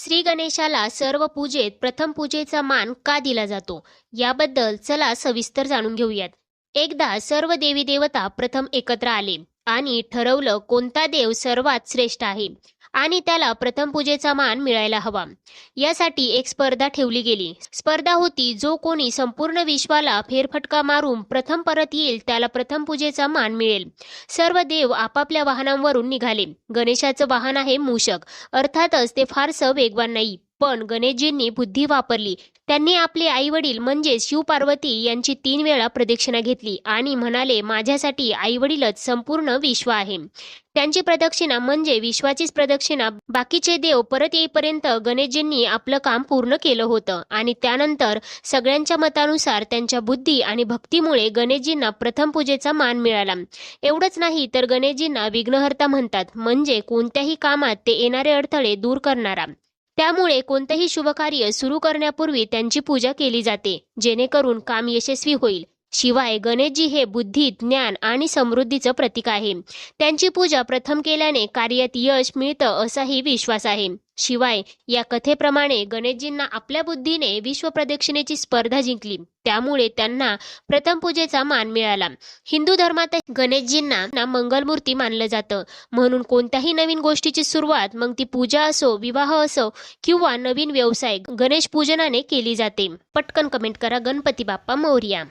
श्री गणेशाला सर्व पूजेत प्रथम पूजेचा मान का दिला जातो याबद्दल चला सविस्तर जाणून घेऊयात. एकदा सर्व देवी देवता प्रथम एकत्र आले आणि ठरवलं कोणता देव सर्वात श्रेष्ठ आहे आणि त्याला प्रथम पूजेचा मान मिळायला हवा. यासाठी एक स्पर्धा ठेवली गेली. स्पर्धा होती, जो कोणी संपूर्ण विश्वाला फेरफटका मारून प्रथम परत येईल त्याला प्रथम पूजेचा मान मिळेल. सर्व देव आपापल्या वाहनांवरून निघाले. गणेशाचं वाहन आहे मूषक. अर्थातच ते फारसं वेगवान नाही, पण गणेशजींनी बुद्धी वापरली. त्यांनी आपले आई वडील म्हणजे शिव पार्वती यांची 3 वेळा प्रदक्षिणा घेतली आणि म्हणाले, माझ्यासाठी आई वडीलच संपूर्ण विश्व आहे. त्यांची प्रदक्षिणा म्हणजे विश्वाचीच प्रदक्षिणा. बाकीचे देव परत येईपर्यंत गणेशजींनी आपलं काम पूर्ण केलं होतं आणि त्यानंतर सगळ्यांच्या मतानुसार त्यांच्या बुद्धी आणि भक्तीमुळे गणेशजींना प्रथम पूजेचा मान मिळाला. एवढंच नाही तर गणेशजींना विघ्नहर्ता म्हणतात, म्हणजे कोणत्याही कामात ते येणारे अडथळे दूर करणारा. त्यामुळे कोणतेही शुभकार्य सुरू करण्यापूर्वी त्यांची पूजा केली जाते, जेणेकरून काम यशस्वी होईल. शिवाय गणेशजी हे बुद्धी, ज्ञान आणि समृद्धीचं प्रतीक आहे. त्यांची पूजा प्रथम केल्याने कार्यात यश मिळतं असाही विश्वास आहे. शिवाय या कथेप्रमाणे गणेशजींना आपल्या बुद्धीने विश्व प्रदक्षिणेची स्पर्धा जिंकली, त्यामुळे त्यांना प्रथम पूजेचा मान मिळाला. हिंदू धर्मात गणेशजींना मंगलमूर्ती मानलं जातं, म्हणून कोणत्याही नवीन गोष्टीची सुरुवात, मग ती पूजा असो, विवाह असो किंवा नवीन व्यवसाय, गणेश पूजनाने केली जाते. पटकन कमेंट करा, गणपती बाप्पा मोरया.